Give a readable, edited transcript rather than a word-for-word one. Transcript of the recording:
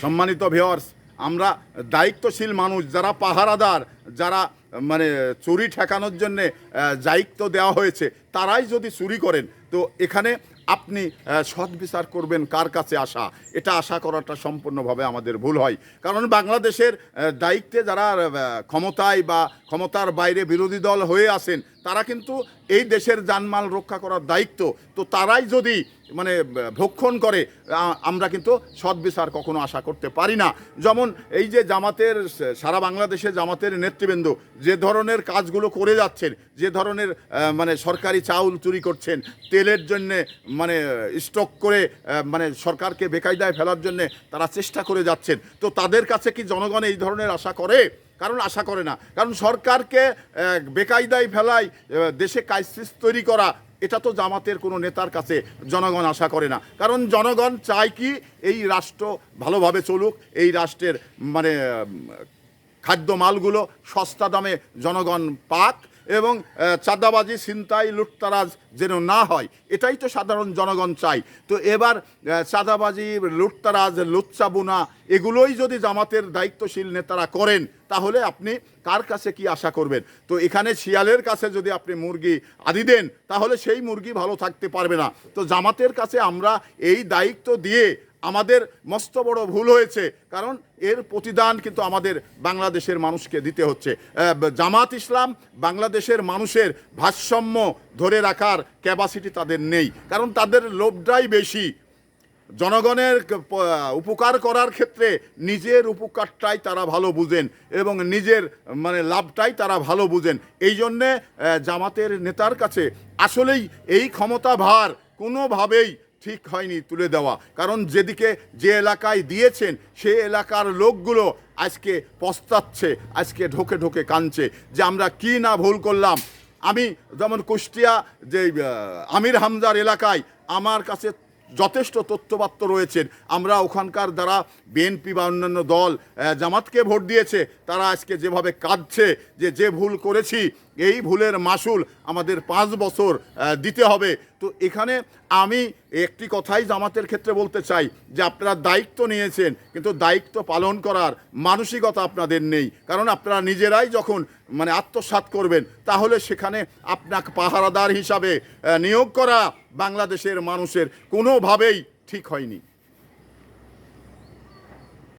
সম্মানিত ভিউয়ার্স, আমরা দায়িত্বশীল মানুষ, যারা পাহারাদার, যারা মানে চুরি ঠেকানোর জন্যে দায়িত্ব দেওয়া হয়েছে, তারাই যদি চুরি করেন, তো এখানে আপনি সৎ বিচার করবেন কার কাছে আশা? এটা আশা করাটা সম্পূর্ণভাবে আমাদের ভুল হয়। কারণ বাংলাদেশের দায়িত্বে যারা ক্ষমতায় বা ক্ষমতার বাইরে বিরোধী দল হয়ে আছেন, তারা কিন্তু এই দেশের জানমাল রক্ষা করার দায়িত্ব, তো তারাই যদি মানে ভক্ষণ করে, আমরা কিন্তু সৎ বিচার কখনো আশা করতে পারি না। যেমন এই যে জামাতের, সারা বাংলাদেশে জামাতের নেতৃবৃন্দ যে ধরনের কাজগুলো করে যাচ্ছেন, যে ধরনের মানে সরকারি চাউল চুরি করছেন, তেলের জন্যে মানে স্টক করে মানে সরকারকে বেকায়দায় ফেলার জন্যে তারা চেষ্টা করে যাচ্ছেন, তো তাদের কাছে কি জনগণ এই ধরনের আশা করে? কারণ আশা করে না। কারণ সরকারকে বেকায়দায় ফেলায় দেশে ক্রাইসিস তৈরি করা, এটা তো জামাতের কোনো নেতার কাছে জনগণ আশা করে না। কারণ জনগণ চায় কি, এই রাষ্ট্র ভালোভাবে চলুক, এই রাষ্ট্রের মানে খাদ্য মালগুলো সস্তা দামে জনগণ পাক, এবং চাঁদাবাজি, ছিনতাই, লুটতারাজ যেন না হয়, এটাই তো সাধারণ জনগণ চায়। তো এবার চাঁদাবাজি, লুটতারাজ, লুচ্চাবুনা এগুলোই যদি জামাতের দায়িত্বশীল নেতারা করেন, তাহলে আপনি কার কাছে কি আশা করবেন? তো এখানে শিয়ালের কাছে যদি আপনি মুরগি আদি দেন, তাহলে সেই মুরগি ভালো থাকতে পারবে না। তো জামাতের কাছে আমরা এই দায়িত্ব দিয়ে আমাদের মস্ত বড় ভুল হয়েছে, কারণ এর প্রতিদান কিন্তু আমাদের বাংলাদেশের মানুষকে দিতে হচ্ছে। জামাত ইসলাম বাংলাদেশের মানুষের ভারসাম্য ধরে রাখার ক্যাপাসিটি তাদের নেই, কারণ তাদের লোভটাই বেশি। জনগণের উপকার করার ক্ষেত্রে নিজের উপকারটাই তারা ভালো বুঝেন এবং নিজের মানে লাভটাই তারা ভালো বুঝেন। এই জন্যে জামাতের নেতার কাছে আসলেই এই ক্ষমতা ভার কোনোভাবেই ঠিক হয়নি তুলে দেওয়া। কারণ যেদিকে যে এলাকায় দিয়েছেন, সে এলাকার লোকগুলো আজকে পস্তাচ্ছে, আজকে ঢোকে ঢোকে কাঁদছে যে আমরা কি না ভুল করলাম। আমি যেমন কুষ্টিয়া যে আমির হামজার এলাকায় আমার কাছে যথেষ্ট তথ্যপাত্র রয়েছেন, আমরা ওখানকার দ্বারা বিএনপি বা অন্যান্য দল জামাতকে ভোট দিয়েছে, তারা আজকে যেভাবে কাঁদছে যে ভুল করেছি, এই ভুলের মাসুল আমাদের 5 বছর দিতে হবে। তো এখানে আমি একটি কথাই জামাতের ক্ষেত্রে বলতে চাই যে আপনারা দায়িত্ব নিয়েছেন, কিন্তু দায়িত্ব পালন করার মানসিকতা আপনাদের নেই। কারণ আপনারা নিজেরাই যখন মানে আত্মসাৎ করবেন, তাহলে সেখানে আপনাকে পাহারাদার হিসাবে নিয়োগ করা বাংলাদেশের মানুষের কোনোভাবেই ঠিক হয়নি।